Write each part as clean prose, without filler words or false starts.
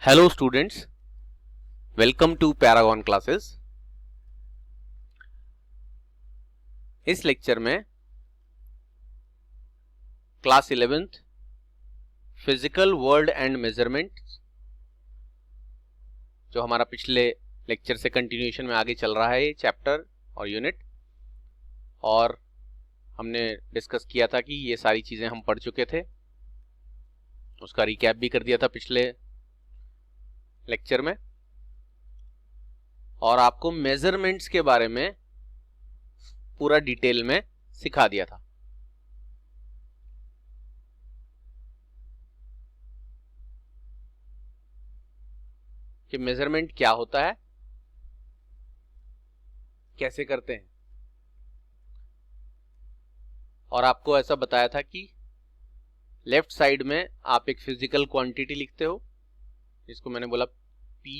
Hello students, welcome to Paragon Classes. इस lecture में class 11th physical world and measurement, जो हमारा पिछले लेक्चर से कंटिन्यूएशन में आगे चल रहा है, ये चैप्टर और यूनिट, और हमने डिस्कस किया था कि ये सारी चीजें हम पढ़ चुके थे। उसका रिकैप भी कर दिया था पिछले लेक्चर में, और आपको मेजरमेंट्स के बारे में पूरा डिटेल में सिखा दिया था। कि मेजरमेंट क्या होता है, कैसे करते हैं, और आपको ऐसा बताया था कि लेफ्ट साइड में आप एक फिजिकल क्वांटिटी लिखते हो, जिसको मैंने बोला P,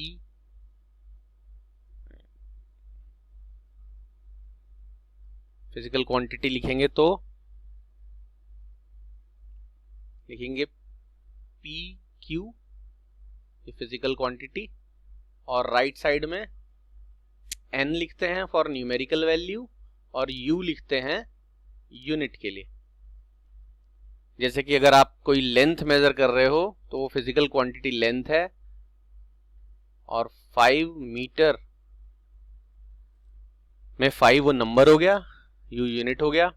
फिजिकल क्वांटिटी लिखेंगे तो लिखेंगे PQ, ये फिजिकल क्वांटिटी, और राइट साइड में N लिखते हैं फॉर न्यूमेरिकल वैल्यू और U लिखते हैं यूनिट के लिए। जैसे कि अगर आप कोई लेंथ मेजर कर रहे हो तो वो फिजिकल क्वांटिटी लेंथ है, और 5 मीटर में 5 वो नंबर हो गया, U यूनिट हो गया।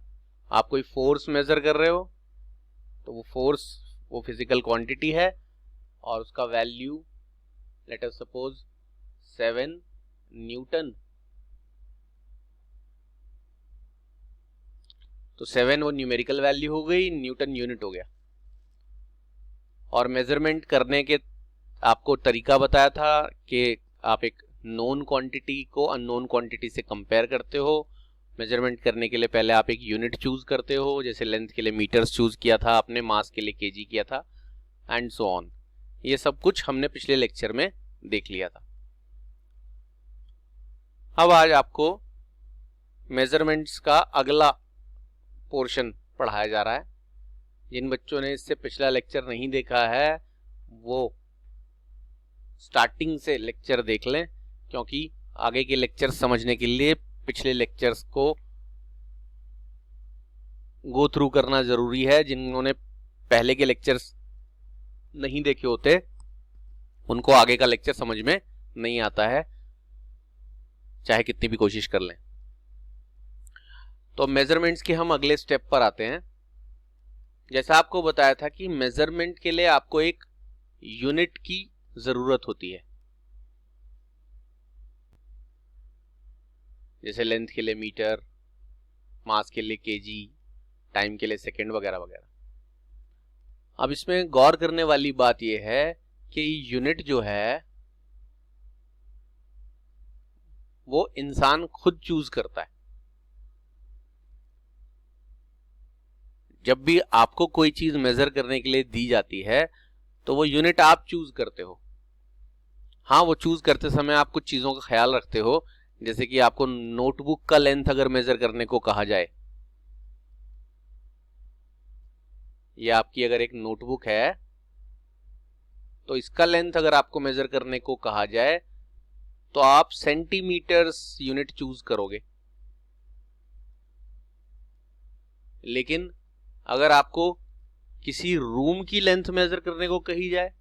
आप कोई फोर्स मेजर कर रहे हो तो वो फोर्स वो फिजिकल क्वांटिटी है, और उसका value let us suppose 7 Newton, तो 7 वो न्यूमेरिकल वैल्यू हो गई, न्यूटन यूनिट हो गया। और मेजरमेंट करने के आपको तरीका बताया था कि आप एक नोन क्वांटिटी को अननोन क्वांटिटी से कंपेयर करते हो। मेजरमेंट करने के लिए पहले आप एक यूनिट चूज करते हो, जैसे लेंथ के लिए मीटर्स चूज किया था आपने, मास के लिए केजी किया था, एंड सो ऑन। ये सब कुछ हमने पिछले लेक्चर में देख लिया था। अब आज आपको मेजरमेंट्स का अगला पोर्शन पढ़ाया जा रहा है। जिन बच्चों ने इससे पिछला लेक्चर नहीं देखा है वो स्टार्टिंग से लेक्चर देख लें, क्योंकि आगे के लेक्चर समझने के लिए पिछले लेक्चर्स को गो थ्रू करना जरूरी है। जिन्होंने पहले के लेक्चर्स नहीं देखे होते उनको आगे का लेक्चर समझ में नहीं आता है, चाहे कितनी भी कोशिश कर लें। तो मेजरमेंट्स के हम अगले स्टेप पर आते हैं। जैसा आपको बताया था कि मेजरमेंट के लिए आपको एक यूनिट की जरूरत होती है, जैसे लेंथ के लिए मीटर, मास के लिए केजी, टाइम के लिए सेकंड वगैरह वगैरह। अब इसमें गौर करने वाली बात यह है कि यूनिट जो है वो इंसान खुद चूज करता है। जब भी आपको कोई चीज मेजर करने के लिए दी जाती है तो वो यूनिट आप चूज करते हो। हाँ, वो चूज करते समय आप कुछ चीजों का ख्याल रखते हो, जैसे कि आपको नोटबुक का लेंथ अगर मेजर करने को कहा जाए, ये आपकी अगर एक नोटबुक है तो इसका लेंथ अगर आपको मेजर करने को कहा जाए तो आप सेंटीमीटर्स यूनिट चूज करोगे। लेकिन अगर आपको किसी रूम की लेंथ मेजर करने को कही जाए,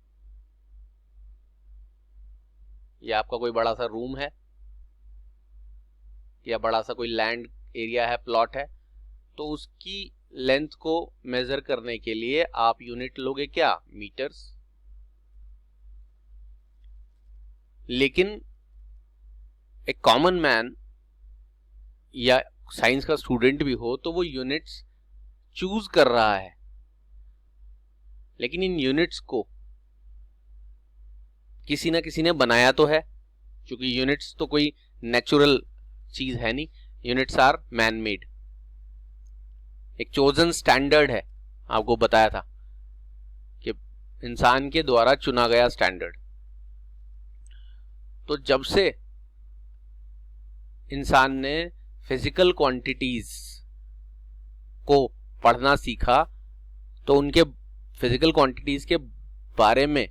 या आपका कोई बड़ा सा रूम है या बड़ा सा कोई लैंड एरिया है, प्लॉट है, तो उसकी लेंथ को मेजर करने के लिए आप यूनिट लोगे क्या? मीटर्स। लेकिन एक कॉमन मैन या साइंस का स्टूडेंट भी हो तो वो यूनिट्स चूज कर रहा है, लेकिन इन यूनिट्स को किसी ना किसी ने बनाया तो है, क्योंकि यूनिट्स तो कोई नेचुरल चीज है नहीं, यूनिट्स आर मैन मेड। एक चोजन स्टैंडर्ड है, आपको बताया था कि इंसान के द्वारा चुना गया स्टैंडर्ड। तो जब से इंसान ने फिजिकल क्वांटिटीज को पढ़ना सीखा तो उनके फिजिकल क्वांटिटीज के बारे में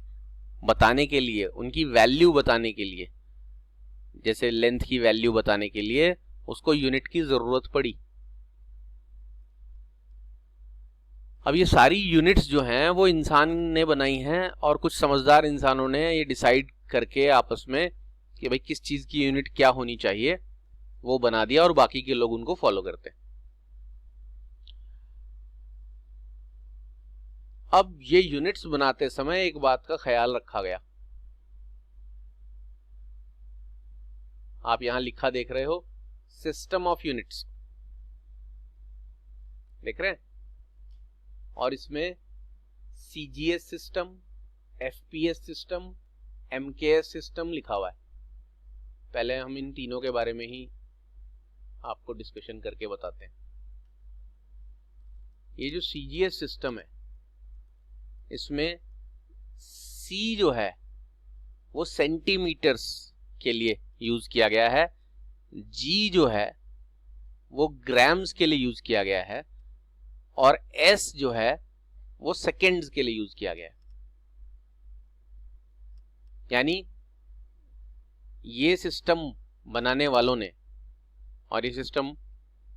बताने के लिए, उनकी वैल्यू बताने के लिए, जैसे लेंथ की वैल्यू बताने के लिए उसको यूनिट की जरूरत पड़ी। अब ये सारी यूनिट्स जो हैं वो इंसान ने बनाई हैं और कुछ समझदार इंसानों ने ये डिसाइड करके आपस में कि भाई किस चीज की यूनिट क्या होनी चाहिए वो बना दिया और बाकी के लोग उनको फॉलो करते हैं। अब ये यूनिट्स बनाते समय एक बात का ख्याल रखा गया, आप यहां लिखा देख रहे हो सिस्टम ऑफ यूनिट्स, देख रहे हैं, और इसमें CGS system, FPS system, MKS system लिखा हुआ है। पहले हम इन तीनों के बारे में ही आपको डिस्कशन करके बताते हैं। ये जो सीजीएस सिस्टम है इसमें सी जो है वो सेंटीमीटर्स के लिए यूज किया गया है, जी जो है वो ग्राम्स के लिए यूज किया गया है, और एस जो है वो सेकेंड्स के लिए यूज किया गया है। यानी ये सिस्टम बनाने वालों ने, और ये सिस्टम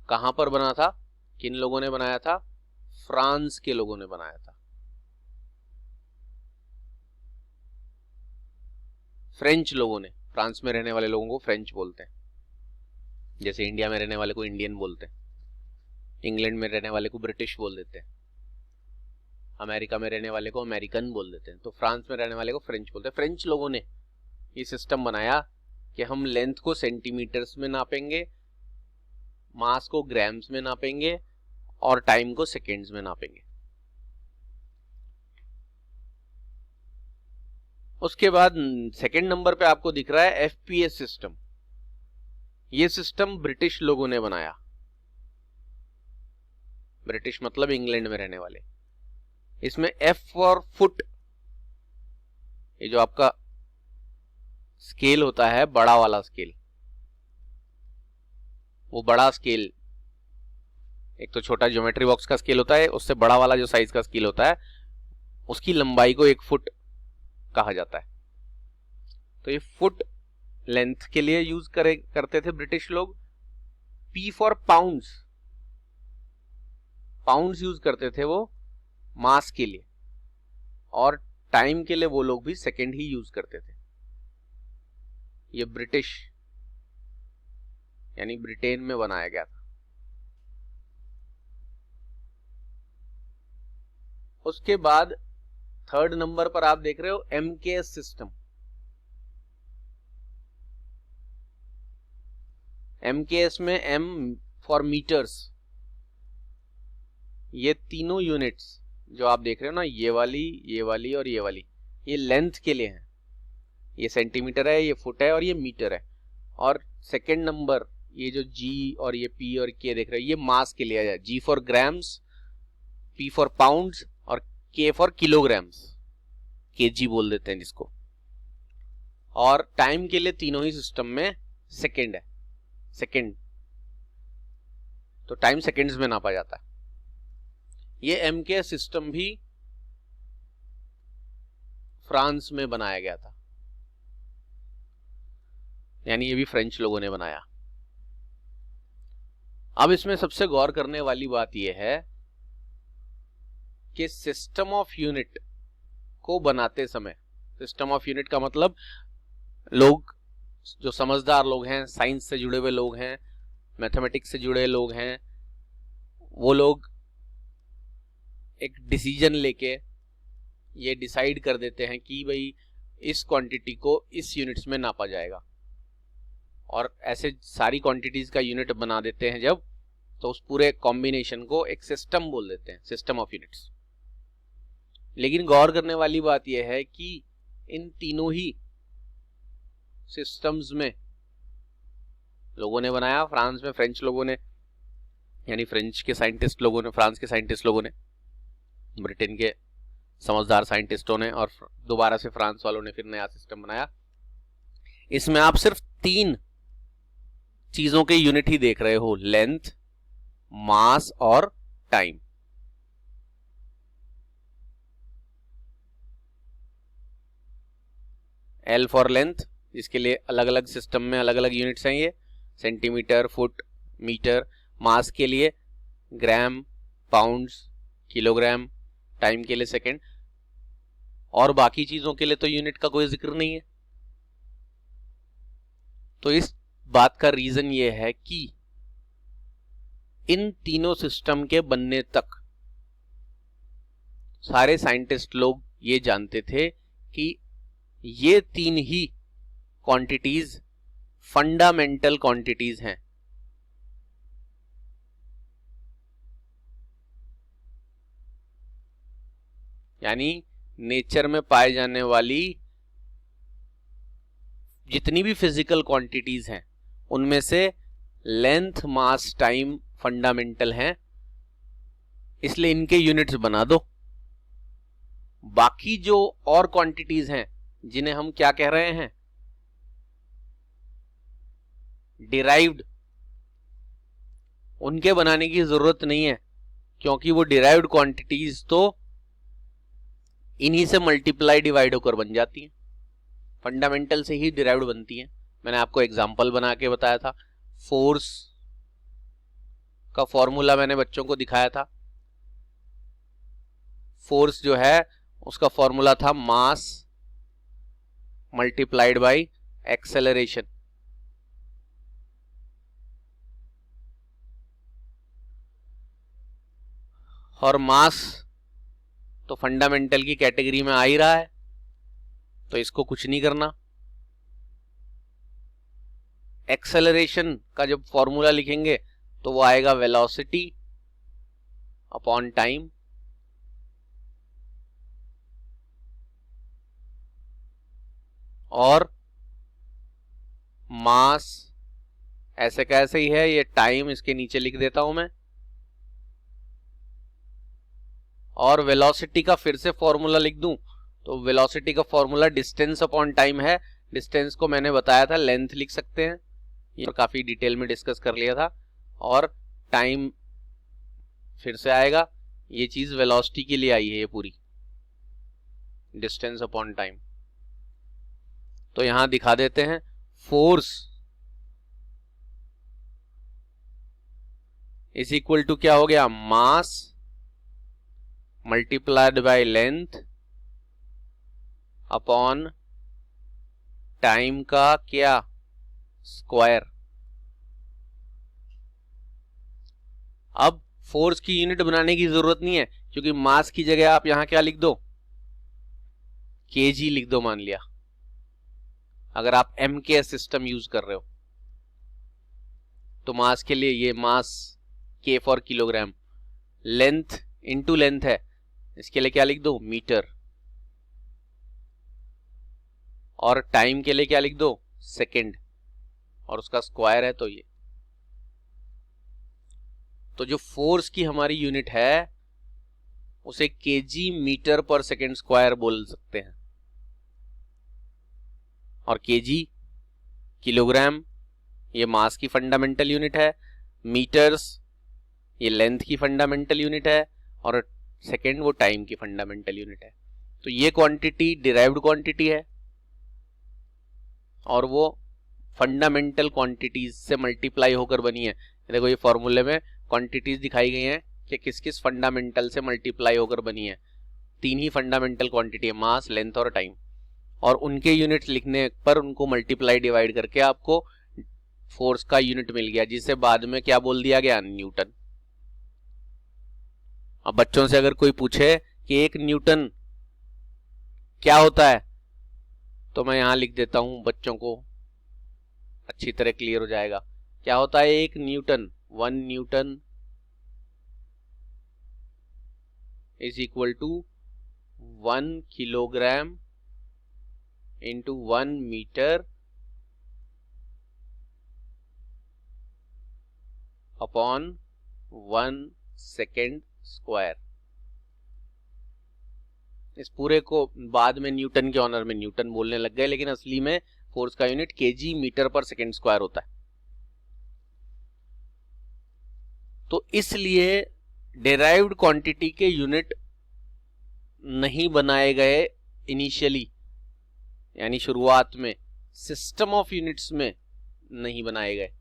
कहां पर बना था, किन लोगों ने बनाया था, फ्रांस के लोगों ने बनाया था। फ्रेंच लोगों ने, फ्रांस में रहने वाले लोगों को फ्रेंच बोलते हैं, जैसे इंडिया में रहने वाले को इंडियन बोलते हैं, इंग्लैंड में रहने वाले को ब्रिटिश बोल देते हैं, अमेरिका में रहने वाले को अमेरिकन बोल देते हैं, तो फ्रांस में रहने वाले को फ्रेंच बोलते हैं। फ्रेंच लोगों ने ये सिस्टम बनाया कि हम लेंथ को सेंटीमीटर्स में नापेंगे, मास को ग्राम्स में नापेंगे और टाइम को सेकेंड्स में नापेंगे। उसके बाद सेकेंड नंबर पे आपको दिख रहा है एफपीएस सिस्टम। ये सिस्टम ब्रिटिश लोगों ने बनाया, ब्रिटिश मतलब इंग्लैंड में रहने वाले। इसमें एफ फॉर फुट, ये जो आपका स्केल होता है बड़ा वाला स्केल, वो बड़ा स्केल, एक तो छोटा ज्योमेट्री बॉक्स का स्केल होता है, उससे बड़ा वाला जो साइज का स्केल होता है उसकी लंबाई को 1 फुट कहा जाता है। तो ये फुट लेंथ के लिए यूज करते थे ब्रिटिश लोग। P for pounds, pounds use करते थे वो मास के लिए, और टाइम के लिए वो लोग भी सेकेंड ही यूज करते थे। ये ब्रिटिश यानी ब्रिटेन में बनाया गया था। उसके बाद थर्ड नंबर पर आप देख रहे हो एमकेएस सिस्टम। एमकेएस में एम फॉर मीटर्स, ये तीनों यूनिट्स जो आप देख रहे हो ना, ये वाली और ये वाली, ये लेंथ के लिए है। ये सेंटीमीटर है, ये फुट है और ये मीटर है। और सेकंड नंबर ये जो जी और ये पी और के देख रहे हो, ये मास के लिए है। G for grams, P for pounds और के फॉर किलोग्राम्स, केजी बोल देते हैं जिसको। और टाइम के लिए तीनों ही सिस्टम में सेकंड है, सेकंड, तो टाइम सेकंड्स में नापा जाता है। ये एमके सिस्टम भी फ्रांस में बनाया गया था, यानी ये भी फ्रेंच लोगों ने बनाया। अब इसमें सबसे गौर करने वाली बात यह है कि सिस्टम ऑफ यूनिट को बनाते समय, सिस्टम ऑफ यूनिट का मतलब लोग जो समझदार लोग हैं, साइंस से जुड़े हुए लोग हैं, मैथमेटिक्स से जुड़े लोग हैं, वो लोग एक डिसीजन लेके ये डिसाइड कर देते हैं कि भाई इस क्वांटिटी को इस यूनिट्स में नापा जाएगा, और ऐसे सारी क्वांटिटीज का यूनिट बना देते हैं जब, तो उस पूरे कॉम्बिनेशन को एक सिस्टम बोल देते हैं, सिस्टम ऑफ यूनिट्स। लेकिन गौर करने वाली बात यह है कि इन तीनों ही सिस्टम्स में लोगों ने बनाया, फ्रांस में फ्रेंच लोगों ने, यानी फ्रेंच के साइंटिस्ट लोगों ने, फ्रांस के साइंटिस्ट लोगों ने, ब्रिटेन के समझदार साइंटिस्टों ने, और दोबारा से फ्रांस वालों ने फिर नया सिस्टम बनाया। इसमें आप सिर्फ 3 चीजों के यूनिट ही देख रहे हो, लेंथ, मास और टाइम। L फॉर लेंथ, जिसके लिए अलग अलग सिस्टम में अलग अलग यूनिट्स हैं, ये सेंटीमीटर, फुट, मीटर। मास के लिए ग्राम, पाउंड्स, किलोग्राम, टाइम के लिए सेकंड, और बाकी चीजों के लिए तो यूनिट का कोई जिक्र नहीं है। तो इस बात का रीजन ये है कि इन तीनों सिस्टम के बनने तक सारे साइंटिस्ट लोग ये जानते थे कि ये तीन ही क्वांटिटीज फंडामेंटल क्वांटिटीज हैं। यानी नेचर में पाए जाने वाली जितनी भी फिजिकल क्वांटिटीज हैं उनमें से लेंथ, मास, टाइम फंडामेंटल हैं, इसलिए इनके यूनिट्स बना दो। बाकी जो और क्वांटिटीज हैं जिन्हें हम क्या कह रहे हैं, डिराइव्ड, उनके बनाने की जरूरत नहीं है, क्योंकि वो डिराइव्ड क्वांटिटीज तो इन्हीं से मल्टीप्लाई डिवाइड होकर बन जाती हैं, फंडामेंटल से ही डिराइव्ड बनती हैं। मैंने आपको एग्जांपल बना के बताया था, फोर्स का फॉर्मूला मैंने बच्चों को दिखाया था। फोर्स जो है उसका फॉर्मूला था मास मल्टीप्लाइड बाय एक्सेलरेशन। और मास तो फंडामेंटल की कैटेगरी में आ ही रहा है, तो इसको कुछ नहीं करना। एक्सेलरेशन का जब फॉर्मूला लिखेंगे तो वो आएगा वेलोसिटी अपॉन टाइम, और मास ऐसे कैसे ही है, ये टाइम इसके नीचे लिख देता हूं मैं। और वेलोसिटी का फिर से फॉर्मूला लिख दूं तो वेलोसिटी का फॉर्मूला डिस्टेंस अपॉन टाइम है। डिस्टेंस को मैंने बताया था लेंथ लिख सकते हैं, ये काफी डिटेल में डिस्कस कर लिया था। और टाइम फिर से आएगा, ये चीज वेलोसिटी के लिए आई है, ये पूरी डिस्टेंस अपॉन टाइम। तो यहां दिखा देते हैं, फोर्स इज इक्वल टू क्या हो गया, mass multiplied by length upon time का क्या, स्क्वायर। अब फोर्स की यूनिट बनाने की जरूरत नहीं है, क्योंकि मास की जगह आप यहां क्या लिख दो, केजी लिख दो मान लिया, अगर आप एमके सिस्टम यूज कर रहे हो। तो मास के लिए ये मास के for kilogram, length into length है, इसके लिए क्या लिख दो, मीटर, और टाइम के लिए क्या लिख दो, सेकंड, और उसका स्क्वायर है तो ये। तो जो फोर्स की हमारी यूनिट है उसे केजी मीटर पर सेकंड स्क्वायर बोल सकते हैं, और केजी किलोग्राम ये मास की फंडामेंटल यूनिट है, मीटर्स ये लेंथ की फंडामेंटल यूनिट है, और सेकंड वो टाइम की फंडामेंटल यूनिट है। तो ये क्वांटिटी डिराइव्ड क्वांटिटी है, और वो फंडामेंटल क्वांटिटीज से मल्टीप्लाई होकर बनी है। देखो ये फॉर्मूले में क्वांटिटीज दिखाई गई हैं कि किस किस फंडामेंटल से मल्टीप्लाई होकर बनी है। तीन ही फंडामेंटल क्वांटिटी है, मास, लेंथ और टाइम, और उनके यूनिट लिखने पर उनको मल्टीप्लाई डिवाइड करके आपको फोर्स का यूनिट मिल गया, जिसे बाद में क्या बोल दिया गया, न्यूटन। अब बच्चों से अगर कोई पूछे कि एक न्यूटन क्या होता है, तो मैं यहां लिख देता हूं, बच्चों को अच्छी तरह क्लियर हो जाएगा। क्या होता है एक newton, 1 newton is equal to 1 kilogram into 1 metre upon 1 second square. इस पूरे को बाद में न्यूटन के ऑनर में न्यूटन बोलने लग गए, लेकिन असली में फोर्स का यूनिट केजी मीटर पर सेकेंड स्क्वायर होता है। तो इसलिए डेराइव्ड क्वांटिटी के यूनिट नहीं बनाए गए इनिशियली, यानी शुरुआत में सिस्टम ऑफ यूनिट्स में नहीं बनाए गए,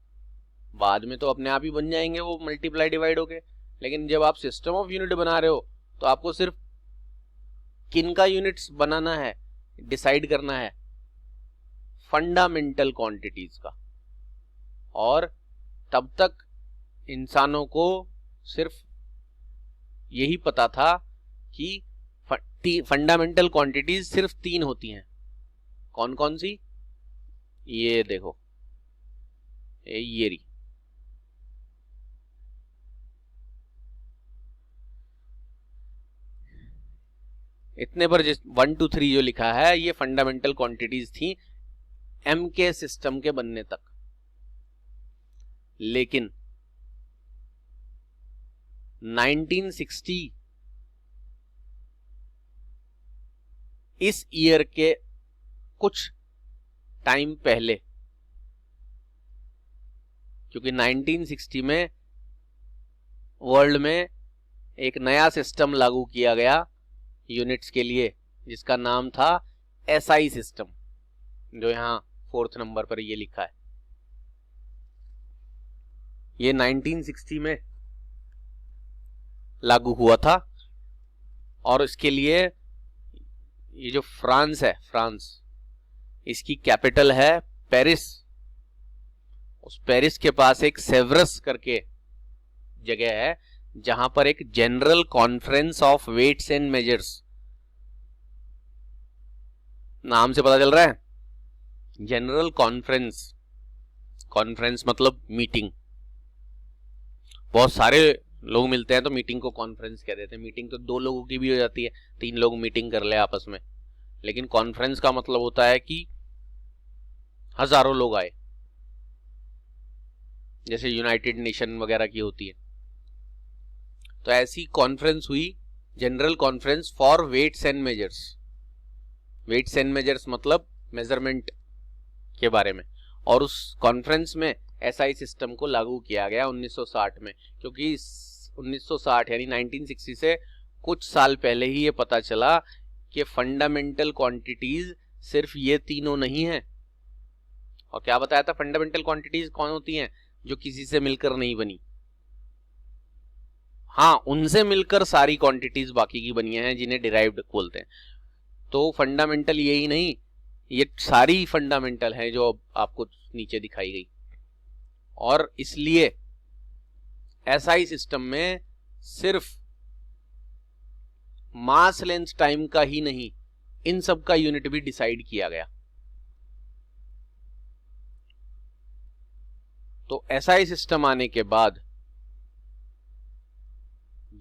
बाद में तो अपने आप ही बन जाएंगे वो मल्टीप्लाई डिवाइड होके। लेकिन जब आप सिस्टम ऑफ यूनिट बना रहे हो तो आपको सिर्फ किन का यूनिट्स बनाना है, डिसाइड करना है, फंडामेंटल क्वांटिटीज का। और तब तक इंसानों को सिर्फ यही पता था कि फंडामेंटल क्वांटिटीज सिर्फ 3 होती हैं। कौन कौन सी? ये देखो, ये रही, इतने पर 1 2 3 जो लिखा है ये फंडामेंटल क्वांटिटीज थी एम के सिस्टम के बनने तक। लेकिन 1960 इस ईयर के कुछ टाइम पहले, क्योंकि 1960 में वर्ल्ड में एक नया सिस्टम लागू किया गया यूनिट्स के लिए, जिसका नाम था एसआई सिस्टम, जो यहां 4th नंबर पर ये लिखा है। ये 1960 में लागू हुआ था और इसके लिए ये जो फ्रांस है, फ्रांस, इसकी कैपिटल है पेरिस। उस पेरिस के पास एक सेवरस करके जगह है जहां पर एक general conference of weights and measures, नाम से पता चल रहा है, जनरल कॉन्फ्रेंस, कॉन्फ्रेंस मतलब मीटिंग। बहुत सारे लोग मिलते हैं तो मीटिंग को कॉन्फ्रेंस कह देते हैं। मीटिंग तो 2 लोगों की भी हो जाती है, 3 लोग मीटिंग कर ले आपस में, लेकिन कॉन्फ्रेंस का मतलब होता है कि हजारों लोग आए, जैसे यूनाइटेड नेशन वगैरह की होती है। तो ऐसी कॉन्फ्रेंस हुई, general conference for weights and measures. Weights and measures मतलब मेजरमेंट के बारे में। और उस कॉन्फ्रेंस में एसआई सिस्टम को लागू किया गया 1960 में, क्योंकि 1960 यानी 1960 से कुछ साल पहले ही ये पता चला कि फंडामेंटल क्वांटिटीज सिर्फ ये तीनों नहीं है। और क्या बताया था, फंडामेंटल क्वांटिटीज कौन होती हैं? जो किसी से मिलकर नहीं बनी। हाँ, उनसे मिलकर सारी क्वांटिटीज बाकी की बनी हैं जिन्हें डिराइव्ड बोलते हैं। तो फंडामेंटल यही नहीं, ये सारी फंडामेंटल हैं जो आपको नीचे दिखाई गई। और इसलिए एसआई सिस्टम में सिर्फ मास लेंथ टाइम का ही नहीं, इन सब का यूनिट भी डिसाइड किया गया। तो एसआई सिस्टम आने के बाद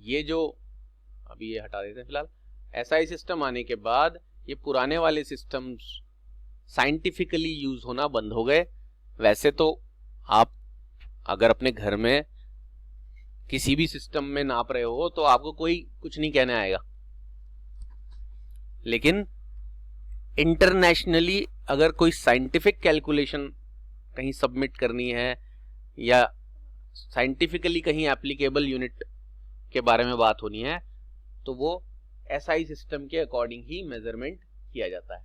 ये जो अभी ये हटा देते हैं फिलहाल, एसआई सिस्टम आने के बाद ये पुराने वाले सिस्टम्स साइंटिफिकली यूज होना बंद हो गए। वैसे तो आप अगर अपने घर में किसी भी सिस्टम में नाप रहे हो तो आपको कोई कुछ नहीं कहने आएगा, लेकिन इंटरनेशनली अगर कोई साइंटिफिक कैलकुलेशन कहीं सबमिट करनी है या साइंटिफिकली कहीं एप्लीकेबल यूनिट के बारे में बात होनी है तो वो एसआई सिस्टम के अकॉर्डिंग ही मेजरमेंट किया जाता है।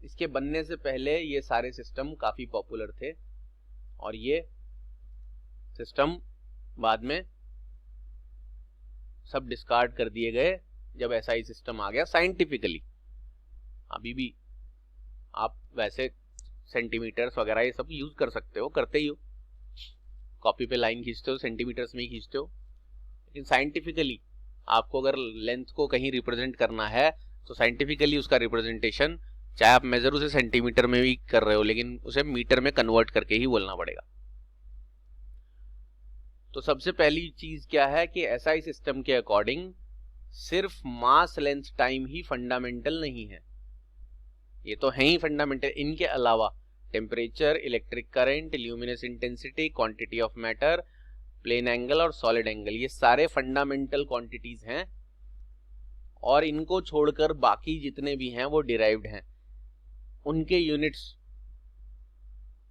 इसके बनने से पहले ये सारे सिस्टम काफी पॉपुलर थे और ये सिस्टम बाद में सब डिस्कार्ड कर दिए गए जब एसआई सिस्टम आ गया साइंटिफिकली। अभी भी आप वैसे सेंटीमीटर्स वगैरह ये सब यूज कर सकते हो, करते ही हो, कॉपी पे लाइन खींचते हो सेंटीमीटर्स में ही खींचते हो, लेकिन साइंटिफिकली आपको अगर लेंथ को कहीं रिप्रेजेंट करना है तो साइंटिफिकली उसका रिप्रेजेंटेशन, चाहे आप मेजर उसे सेंटीमीटर में भी कर रहे हो लेकिन उसे मीटर में कन्वर्ट करके ही बोलना पड़ेगा। तो सबसे पहली चीज क्या है कि एसआई सिस्टम के अकॉर्डिंग सिर्फ मास लेंथ टाइम ही फंडामेंटल नहीं है। ये तो है ही फंडामेंटल, इनके अलावा temperature, electric current, luminous intensity, quantity of matter, plane angle और सॉलिड एंगल, ये सारे फंडामेंटल क्वांटिटीज हैं और इनको छोड़कर बाकी जितने भी हैं वो डिराइव्ड हैं। उनके यूनिट्स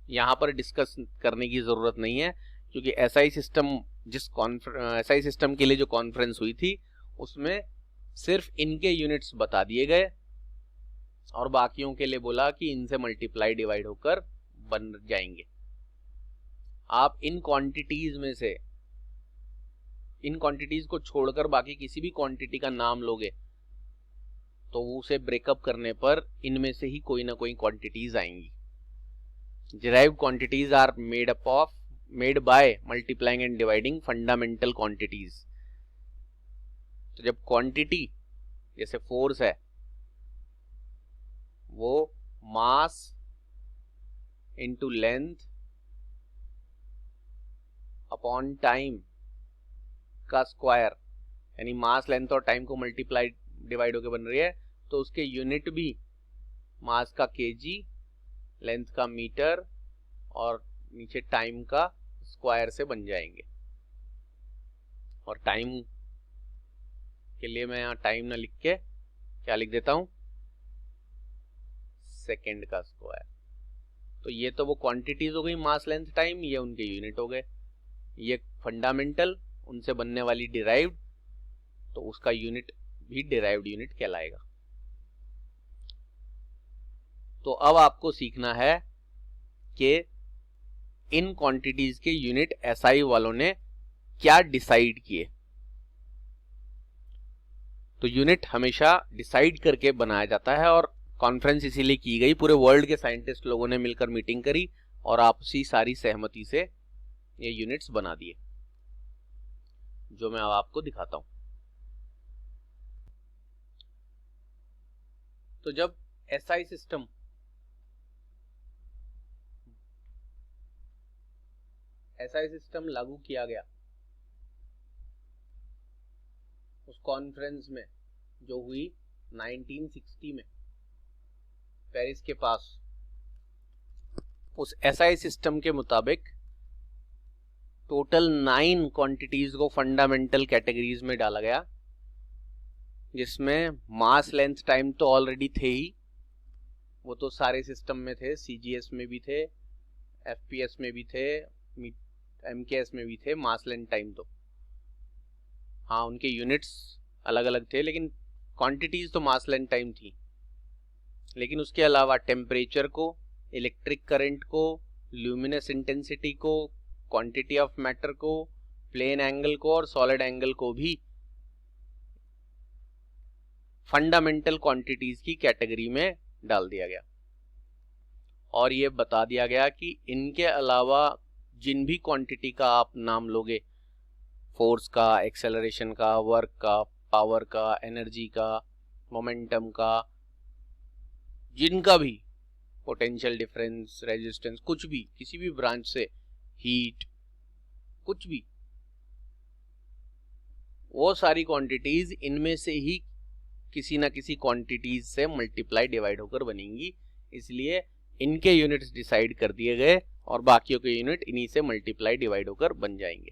यहां पर डिस्कस करने की जरूरत नहीं है, क्योंकि एसआई सिस्टम के लिए जो कॉन्फ्रेंस हुई थी उसमें सिर्फ इनके यूनिट्स बता दिए गए और बाकियों के लिए बोला कि इनसे मल्टीप्लाई डिवाइड होकर बन जाएंगे। आप इन क्वांटिटीज में से, इन क्वांटिटीज को छोड़कर बाकी किसी भी क्वांटिटी का नाम लोगे तो उसे ब्रेकअप करने पर इनमें से ही कोई ना कोई क्वांटिटीज आएंगी। Derived quantities are made by multiplying and dividing fundamental quantities. तो जब क्वांटिटी जैसे फोर्स है वो mass into length upon time का स्क्वायर, यानी मास लेंथ और टाइम को मल्टीप्लाई डिवाइड होकर बन रही है, तो उसके यूनिट भी मास का केजी, लेंथ का मीटर और नीचे टाइम का स्क्वायर से बन जाएंगे। और टाइम के लिए मैं यहाँ टाइम ना लिख के क्या लिख देता हूं, सेकेंड का स्क्वायर। तो ये तो वो क्वांटिटीज हो गई, मास लेंथ टाइम, ये उनके यूनिट हो गए। ये फंडामेंटल, उनसे बनने वाली डिराइव्ड, तो उसका यूनिट भी डिराइव्ड यूनिट कहलाएगा। तो अब आपको सीखना है कि इन क्वांटिटीज के यूनिट एसआई वालों ने क्या डिसाइड किए। तो यूनिट हमेशा डिसाइड करके बनाया जाता है, और कॉन्फ्रेंस इसीलिए की गई, पूरे वर्ल्ड के साइंटिस्ट लोगों ने मिलकर मीटिंग करी और आपसी सारी सहमति से ये यूनिट्स बना दिए, जो मैं अब आपको दिखाता हूं। तो जब एसआई सिस्टम लागू किया गया उस कॉन्फ्रेंस में जो हुई 1960 में पेरिस के पास, उस एसआई सिस्टम के मुताबिक टोटल 9 क्वांटिटीज को फंडामेंटल कैटेगरीज में डाला गया, जिसमें मास लेंथ टाइम तो ऑलरेडी थे ही, वो तो सारे सिस्टम में थे, सीजीएस में भी थे, एफपीएस में भी थे, एमकेएस में भी थे। मास लेंथ टाइम तो हाँ, उनके यूनिट्स अलग अलग थे, लेकिन क्वांटिटीज तो मास लेंथ टाइम थी। लेकिन उसके अलावा टेम्परेचर को, इलेक्ट्रिक करंट को, ल्यूमिनस इंटेंसिटी को, क्वांटिटी ऑफ मैटर को, प्लेन एंगल को और सॉलिड एंगल को भी फंडामेंटल क्वांटिटीज की कैटेगरी में डाल दिया गया। और ये बता दिया गया कि इनके अलावा जिन भी क्वांटिटी का आप नाम लोगे, फोर्स का, एक्सेलरेशन का, वर्क का, पावर का, एनर्जी का, मोमेंटम का, जिनका भी पोटेंशियल डिफरेंस, रेजिस्टेंस, कुछ भी, किसी भी ब्रांच से, हीट, कुछ भी, वो सारी क्वांटिटीज इनमें से ही किसी ना किसी क्वांटिटीज से मल्टीप्लाई डिवाइड होकर बनेंगी। इसलिए इनके यूनिट्स डिसाइड कर दिए गए और बाकियों के यूनिट इन्हीं से मल्टीप्लाई डिवाइड होकर बन जाएंगे।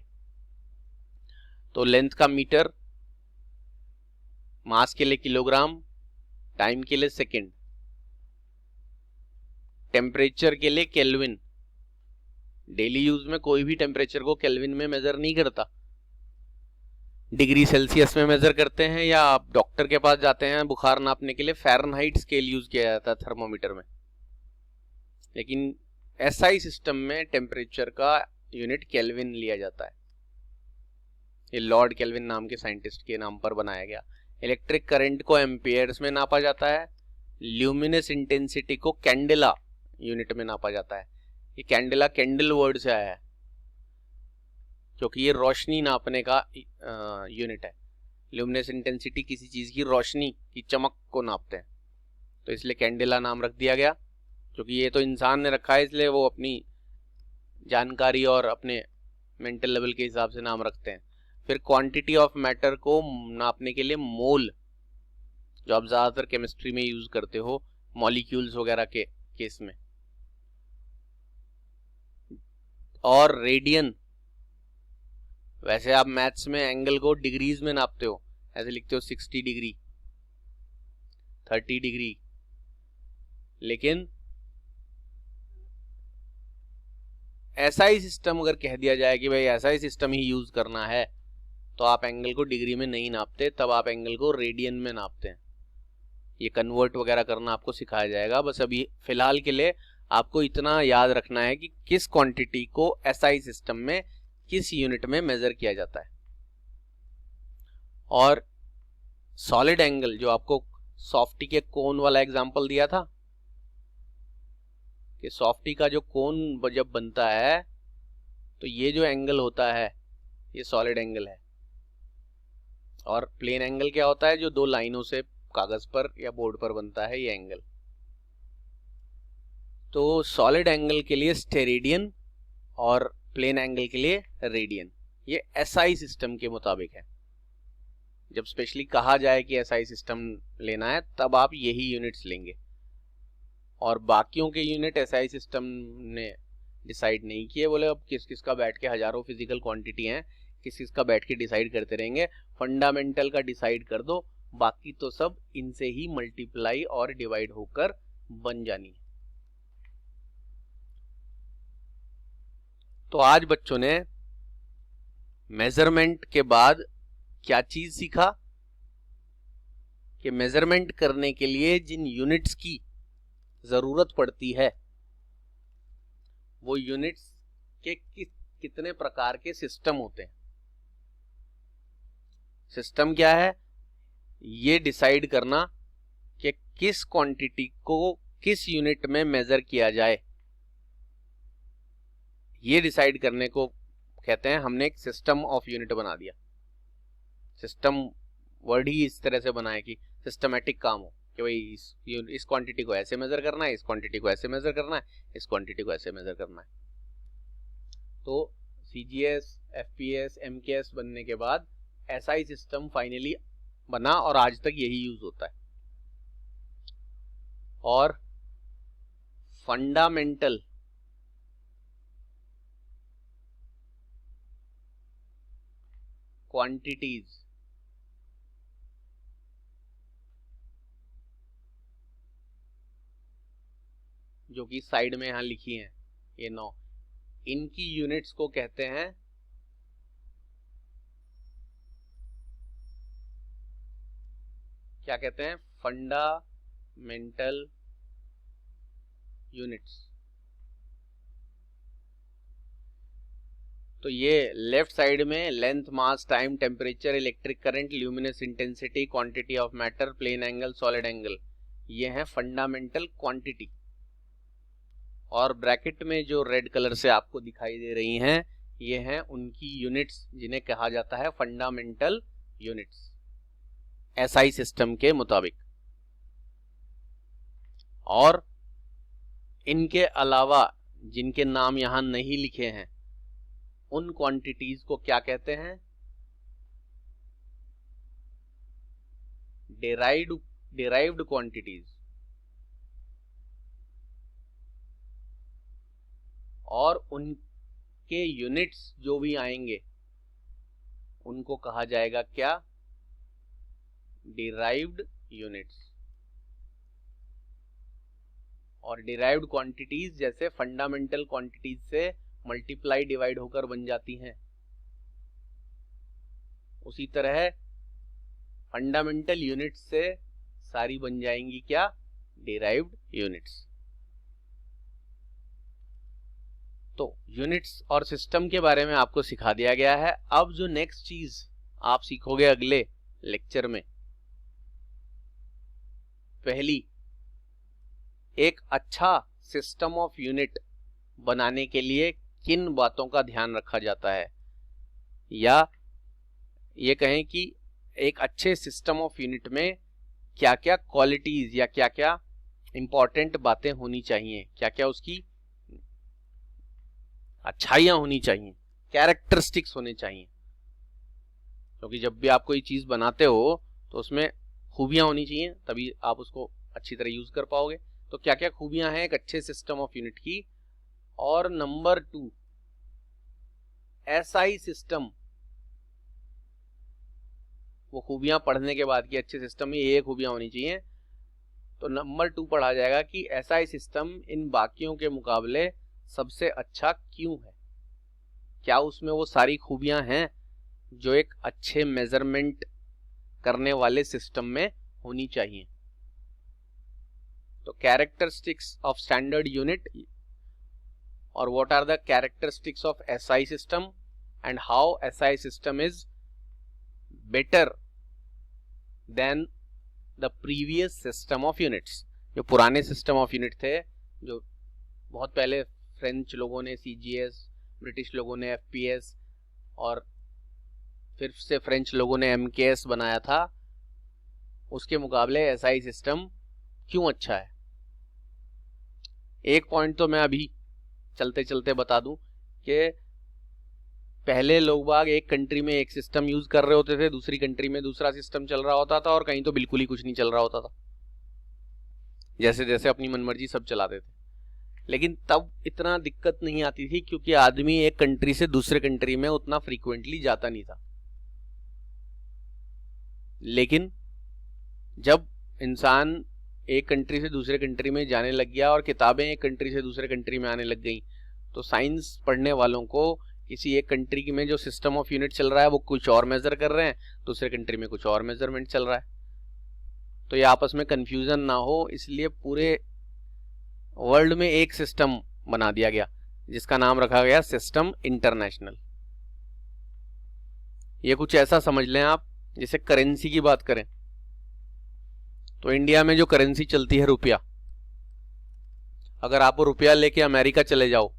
तो लेंथ का मीटर, मास के लिए किलोग्राम, टाइम के लिए सेकंड, टेम्परेचर के लिए केल्विन। डेली यूज में कोई भी टेम्परेचर को केल्विन में मेजर नहीं करता, डिग्री सेल्सियस में मेजर करते हैं, या आप डॉक्टर के पास जाते हैं बुखार नापने के लिए फ़ारेनहाइट स्केल यूज किया जाता है थर्मोमीटर में। लेकिन एसआई सिस्टम में टेम्परेचर का यूनिट केल्विन लिया जाता है। ये लॉर्ड केल्विन नाम के साइंटिस्ट के नाम पर बनाया गया। इलेक्ट्रिक करंट को एम्पियर्स में नापा जाता है। ल्यूमिनस इंटेंसिटी को कैंडेला यूनिट में नापा जाता है। ये कैंडेला कैंडल वर्ड से आया है, क्योंकि ये रोशनी नापने का यूनिट है। ल्यूमिनस इंटेंसिटी किसी चीज की रोशनी की चमक को नापते हैं, तो इसलिए कैंडेला नाम रख दिया गया। क्योंकि ये तो इंसान ने रखा है, इसलिए वो अपनी जानकारी और अपने मेंटल लेवल के हिसाब से नाम रखते हैं। फिर क्वांटिटी ऑफ मैटर को नापने के लिए मोल, जो आप ज़्यादातर केमिस्ट्री में यूज करते हो मॉलिक्यूल्स वगैरह के केस में, और रेडियन। वैसे आप मैथ्स में एंगल को डिग्रीज में नापते हो, ऐसे लिखते हो 60 डिग्री, 30 डिग्री, लेकिन एसआई सिस्टम अगर कह दिया जाए कि भाई एसआई सिस्टम ही यूज करना है, तो आप एंगल को डिग्री में नहीं नापते, तब आप एंगल को रेडियन में नापते हैं। ये कन्वर्ट वगैरह करना आपको सिखाया जाएगा। बस अभी फिलहाल के लिए आपको इतना याद रखना है कि किस क्वांटिटी को एसआई सिस्टम में किस यूनिट में मेजर किया जाता है। और सॉलिड एंगल, जो आपको सॉफ्टी के कोन वाला एग्जांपल दिया था कि सॉफ्टी का जो कोन जब बनता है तो ये जो एंगल होता है ये सॉलिड एंगल है, और प्लेन एंगल क्या होता है, जो दो लाइनों से कागज पर या बोर्ड पर बनता है ये एंगल। तो सॉलिड एंगल के लिए स्टेरेडियन और प्लेन एंगल के लिए रेडियन, ये एसआई सिस्टम के मुताबिक है। जब स्पेशली कहा जाए कि एसआई सिस्टम लेना है तब आप यही यूनिट्स लेंगे, और बाकियों के यूनिट एसआई सिस्टम ने डिसाइड नहीं किए। बोले अब किस किस का बैठ के हजारों फिजिकल क्वांटिटी हैं, किस किस का बैठ के डिसाइड करते रहेंगे, फंडामेंटल का डिसाइड कर दो, बाकी तो सब इनसे ही मल्टीप्लाई और डिवाइड होकर बन जानी। तो आज बच्चों ने मेजरमेंट के बाद क्या चीज सीखा कि मेजरमेंट करने के लिए जिन यूनिट्स की जरूरत पड़ती है वो यूनिट्स के कितने प्रकार के सिस्टम होते हैं। सिस्टम क्या है, ये डिसाइड करना कि किस क्वांटिटी को किस यूनिट में मेजर किया जाए, ये डिसाइड करने को कहते हैं हमने एक सिस्टम ऑफ यूनिट बना दिया। सिस्टम वर्ड ही इस तरह से बनाए कि सिस्टमैटिक काम हो, कि भाई इस क्वांटिटी को ऐसे मेजर करना है, इस क्वांटिटी को ऐसे मेजर करना है, इस क्वांटिटी को ऐसे मेजर करना है। तो सीजीएस, एफपीएस, एमकेएस बनने के बाद एसआई सिस्टम फाइनली बना और आज तक यही यूज होता है। और फंडामेंटल क्वांटिटीज जो कि साइड में यहां लिखी हैं ये 9, इनकी यूनिट्स को कहते हैं क्या कहते हैं, फंडामेंटल यूनिट्स। तो ये लेफ्ट साइड में length, mass, time, temperature, electric current, luminous intensity, quantity of matter, plane angle, solid angle, ये है फंडामेंटल क्वांटिटी। और ब्रैकेट में जो रेड कलर से आपको दिखाई दे रही हैं ये हैं उनकी यूनिट्स जिन्हें कहा जाता है फंडामेंटल यूनिट्स एसआई सिस्टम के मुताबिक। और इनके अलावा जिनके नाम यहां नहीं लिखे हैं उन क्वांटिटीज को क्या कहते हैं, डिराइव्ड क्वांटिटीज। और उनके यूनिट्स जो भी आएंगे उनको कहा जाएगा क्या, डिराइव्ड यूनिट्स। और डिराइव्ड क्वांटिटीज जैसे फंडामेंटल क्वांटिटीज से मल्टीप्लाई डिवाइड होकर बन जाती हैं, उसी तरह फंडामेंटल यूनिट्स से सारी बन जाएंगी क्या, डिराइव्ड यूनिट्स। तो यूनिट्स और सिस्टम के बारे में आपको सिखा दिया गया है। अब जो नेक्स्ट चीज आप सीखोगे अगले लेक्चर में, पहली, एक अच्छा सिस्टम ऑफ यूनिट बनाने के लिए किन बातों का ध्यान रखा जाता है, या ये कहें कि एक अच्छे सिस्टम ऑफ यूनिट में क्या क्या क्वालिटीज या क्या क्या इंपॉर्टेंट बातें होनी चाहिए, क्या क्या उसकी अच्छाइयां होनी चाहिए, कैरेक्टरिस्टिक्स होने चाहिए। क्योंकि जब भी आप कोई चीज बनाते हो तो उसमें खूबियां होनी चाहिए, तभी आप उसको अच्छी तरह यूज कर पाओगे। तो क्या क्या खूबियां हैं एक अच्छे सिस्टम ऑफ यूनिट की। और नंबर 2, एसआई सिस्टम, वो खूबियां पढ़ने के बाद कि अच्छे सिस्टम में ये खूबियां होनी चाहिए, तो नंबर 2 पढ़ा जाएगा कि एसआई सिस्टम इन बाकियों के मुकाबले सबसे अच्छा क्यों है, क्या उसमें वो सारी खूबियां हैं जो एक अच्छे मेजरमेंट करने वाले सिस्टम में होनी चाहिए। तो कैरेक्टरिस्टिक्स ऑफ स्टैंडर्ड यूनिट और what are the characteristics of SI system and how SI system is better than the previous system of units. जो पुराने सिस्टम ऑफ यूनिट थे, जो बहुत पहले फ्रेंच लोगों ने सीजीएस, ब्रिटिश लोगों ने एफपीएस और फिर से फ्रेंच लोगों ने एमकेएस बनाया था, उसके मुकाबले एसआई सिस्टम क्यों अच्छा है। एक पॉइंट तो मैं अभी चलते चलते बता दूं कि पहले लोग बाग एक कंट्री में एक सिस्टम यूज कर रहे होते थे, दूसरी कंट्री में दूसरा सिस्टम चल रहा होता था, और कहीं तो बिल्कुल ही कुछ नहीं चल रहा होता था, जैसे जैसे अपनी मनमर्जी सब चलाते थे। लेकिन तब इतना दिक्कत नहीं आती थी, क्योंकि आदमी एक कंट्री से दूसरे कंट्री में उतना फ्रीक्वेंटली जाता नहीं था। लेकिन जब इंसान एक कंट्री से दूसरे कंट्री में जाने लग गया और किताबें एक कंट्री से दूसरे कंट्री में आने लग गई, तो साइंस पढ़ने वालों को किसी एक कंट्री में जो सिस्टम ऑफ यूनिट चल रहा है वो कुछ और मेजर कर रहे हैं, दूसरे कंट्री में कुछ और मेजरमेंट चल रहा है, तो ये आपस में कंफ्यूजन ना हो, इसलिए पूरे वर्ल्ड में एक सिस्टम बना दिया गया जिसका नाम रखा गया सिस्टम इंटरनेशनल। ये कुछ ऐसा समझ लें आप, जैसे करेंसी की बात करें तो इंडिया में जो करेंसी चलती है रुपया, अगर आप वो रुपया लेके अमेरिका चले जाओ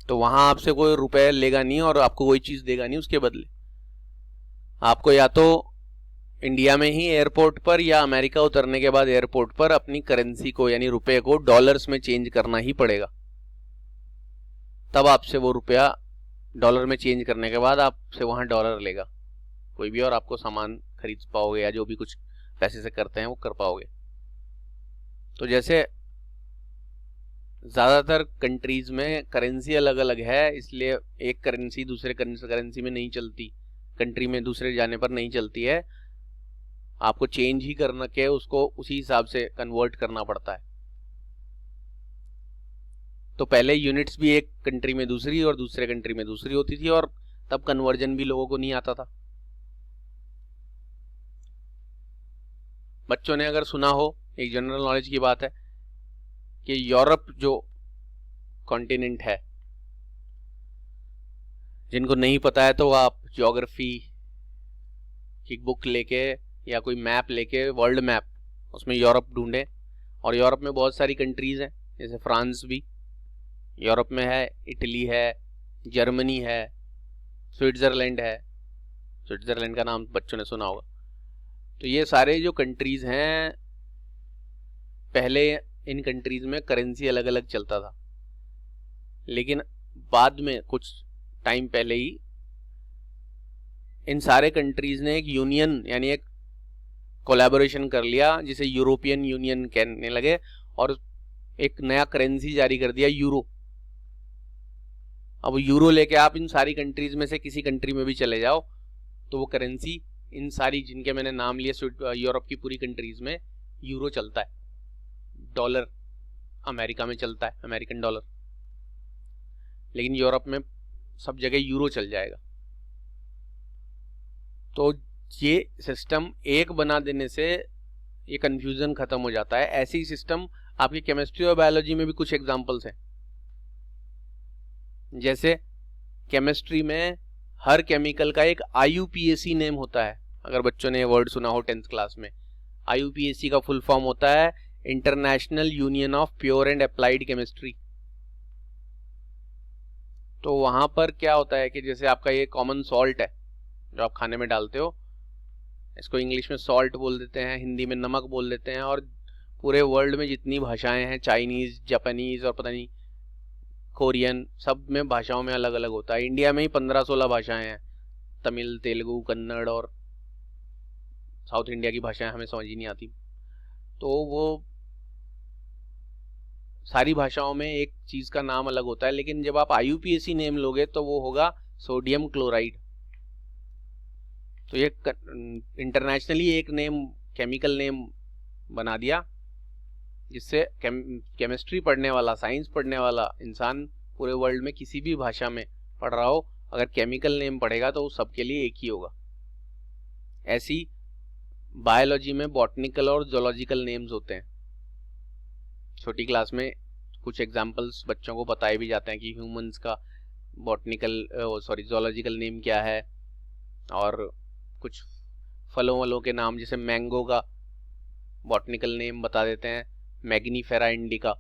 तो वहां आपसे कोई रुपए लेगा नहीं और आपको कोई चीज देगा नहीं उसके बदले। आपको या तो इंडिया में ही एयरपोर्ट पर या अमेरिका उतरने के बाद एयरपोर्ट पर अपनी करेंसी को यानी रुपए को डॉलर्स में चेंज करना ही पड़ेगा, तब आपसे वो रुपया डॉलर में चेंज करने के बाद आपसे वहां डॉलर लेगा कोई भी, और आपको सामान खरीद पाओगे या जो भी कुछ पैसे से करते हैं वो कर पाओगे। तो जैसे ज्यादातर कंट्रीज में करेंसी अलग अलग है, इसलिए एक करेंसी दूसरे करेंसी में नहीं चलती, कंट्री में दूसरे जाने पर नहीं चलती है, आपको चेंज ही करना के उसको उसी हिसाब से कन्वर्ट करना पड़ता है। तो पहले यूनिट्स भी एक कंट्री में दूसरी और दूसरे कंट्री में दूसरी होती थी, और तब कन्वर्जन भी लोगों को नहीं आता था। बच्चों ने अगर सुना हो, एक जनरल नॉलेज की बात है कि यूरोप जो कॉन्टिनेंट है, जिनको नहीं पता है तो आप ज्योग्राफी की बुक लेके या कोई मैप लेके, वर्ल्ड मैप, उसमें यूरोप ढूंढें, और यूरोप में बहुत सारी कंट्रीज हैं, जैसे फ्रांस भी यूरोप में है, इटली है, जर्मनी है, स्विट्जरलैंड है, स्विट्जरलैंड का नाम बच्चों ने सुना होगा। तो ये सारे जो कंट्रीज हैं, पहले इन कंट्रीज में करेंसी अलग अलग चलता था, लेकिन बाद में कुछ टाइम पहले ही इन सारे कंट्रीज ने एक यूनियन यानी एक कोलैबोरेशन कर लिया, जिसे यूरोपियन यूनियन कहने लगे, और एक नया करेंसी जारी कर दिया, यूरो। अब यूरो लेके आप इन सारी कंट्रीज में से किसी कंट्री में भी चले जाओ तो वो करेंसी इन सारी जिनके मैंने नाम लिए यूरोप की पूरी कंट्रीज में यूरो चलता है। डॉलर अमेरिका में चलता है, अमेरिकन डॉलर, लेकिन यूरोप में सब जगह यूरो चल जाएगा। तो ये सिस्टम एक बना देने से ये कंफ्यूजन खत्म हो जाता है। ऐसी सिस्टम आपकी केमिस्ट्री और बायोलॉजी में भी कुछ एग्जांपल्स हैं। जैसे केमिस्ट्री में हर केमिकल का एक IUPAC नेम होता है, अगर बच्चों ने वर्ड सुना हो 10th क्लास में। IUPAC का फुल फॉर्म होता है international union of pure and applied chemistry. तो वहां पर क्या होता है कि जैसे आपका ये कॉमन सॉल्ट है जो आप खाने में डालते हो, इसको इंग्लिश में सॉल्ट बोल देते हैं, हिंदी में नमक बोल देते हैं, और पूरे वर्ल्ड में जितनी भाषाएं हैं, चाइनीज, जापानीज और पता नहीं कोरियन, सब में भाषाओं में अलग अलग होता है। इंडिया में ही 15-16 भाषाएं हैं, तमिल, तेलुगु, कन्नड़, और साउथ इंडिया की भाषाएं हमें समझ ही नहीं आती। तो वो सारी भाषाओं में एक चीज का नाम अलग होता है, लेकिन जब आप IUPAC नेम लोगे तो वो होगा सोडियम क्लोराइड। तो ये इंटरनेशनली एक नेम, केमिकल नेम बना दिया, जिससे केमिस्ट्री पढ़ने वाला, साइंस पढ़ने वाला इंसान पूरे वर्ल्ड में किसी भी भाषा में पढ़ रहा हो, अगर केमिकल नेम पढ़ेगा तो वो सबके लिए एक ही होगा। ऐसी बायोलॉजी में बॉटनिकल और जूलॉजिकल नेम्स होते हैं। छोटी क्लास में कुछ एग्जांपल्स बच्चों को बताए भी जाते हैं कि ह्यूमंस का जोलॉजिकल नेम क्या है, और कुछ फलों वलों के नाम जैसे मैंगो का बॉटनिकल नेम बता देते हैं, मैग्नीफेरा इंडिका,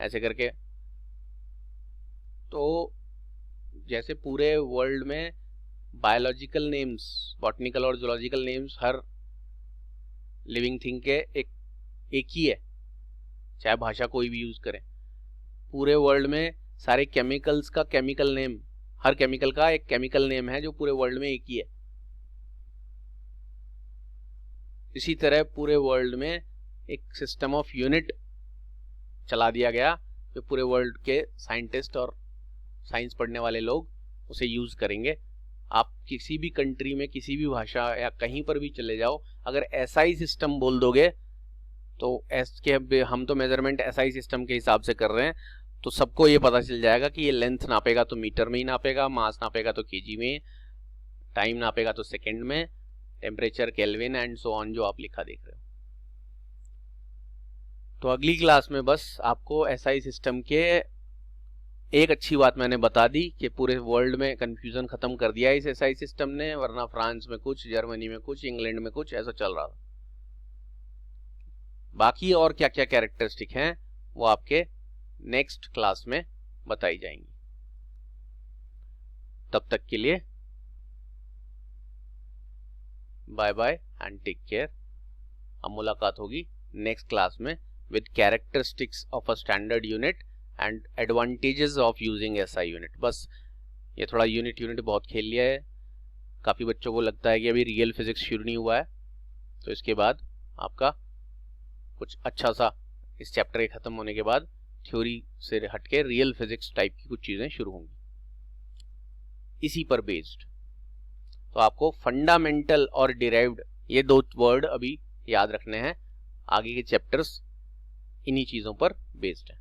ऐसे करके। तो जैसे पूरे वर्ल्ड में बायोलॉजिकल नेम्स, बॉटनिकल और जूलॉजिकल नेम्स हर लिविंग थिंग के एक ही है, चाहे भाषा कोई भी यूज करें। पूरे वर्ल्ड में सारे केमिकल्स का केमिकल नेम, हर केमिकल का एक केमिकल नेम है जो पूरे वर्ल्ड में एक ही है। इसी तरह पूरे वर्ल्ड में एक सिस्टम ऑफ यूनिट चला दिया गया जो पूरे वर्ल्ड के साइंटिस्ट और साइंस पढ़ने वाले लोग उसे यूज करेंगे। आप किसी भी कंट्री में किसी भी भाषा या कहीं पर भी चले जाओ, अगर एसआई सिस्टम बोल दोगे तो हम तो मेजरमेंट एसआई सिस्टम के हिसाब से कर रहे हैं, तो सबको ये पता चल जाएगा कि ये लेंथ नापेगा तो मीटर में ही नापेगा, मास नापेगा तो केजी में, टाइम नापेगा तो सेकंड में, temperature kelvin and so on, जो आप लिखा देख रहे हो। तो अगली क्लास में बस आपको एसआई सिस्टम के एक अच्छी बात मैंने बता दी कि पूरे वर्ल्ड में कंफ्यूजन खत्म कर दिया इस एसआई सिस्टम ने, वरना फ्रांस में कुछ, जर्मनी में कुछ, इंग्लैंड में कुछ, ऐसा चल रहा था। बाकी और क्या क्या कैरेक्टरिस्टिक हैं वो आपके नेक्स्ट क्लास में बताई जाएंगी। तब तक के लिए bye bye and take care. अब मुलाकात होगी नेक्स्ट क्लास में with characteristics of a standard unit and advantages of using SI unit. बस ये थोड़ा यूनिट बहुत खेल लिया है, काफ़ी बच्चों को लगता है कि अभी रियल फिजिक्स शुरू नहीं हुआ है, तो इसके बाद आपका कुछ अच्छा सा इस चैप्टर के ख़त्म होने के बाद थ्योरी से हटके रियल फिजिक्स टाइप की कुछ चीज़ें शुरू होंगी इसी पर बेस्ड। तो आपको फंडामेंटल और डिराइव्ड ये दो वर्ड अभी याद रखने हैं, आगे के चैप्टर्स इन्हीं चीज़ों पर बेस्ड है।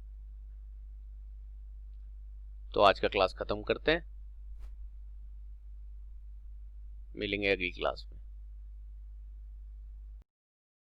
तो आज का क्लास खत्म करते हैं, मिलेंगे अगली क्लास में।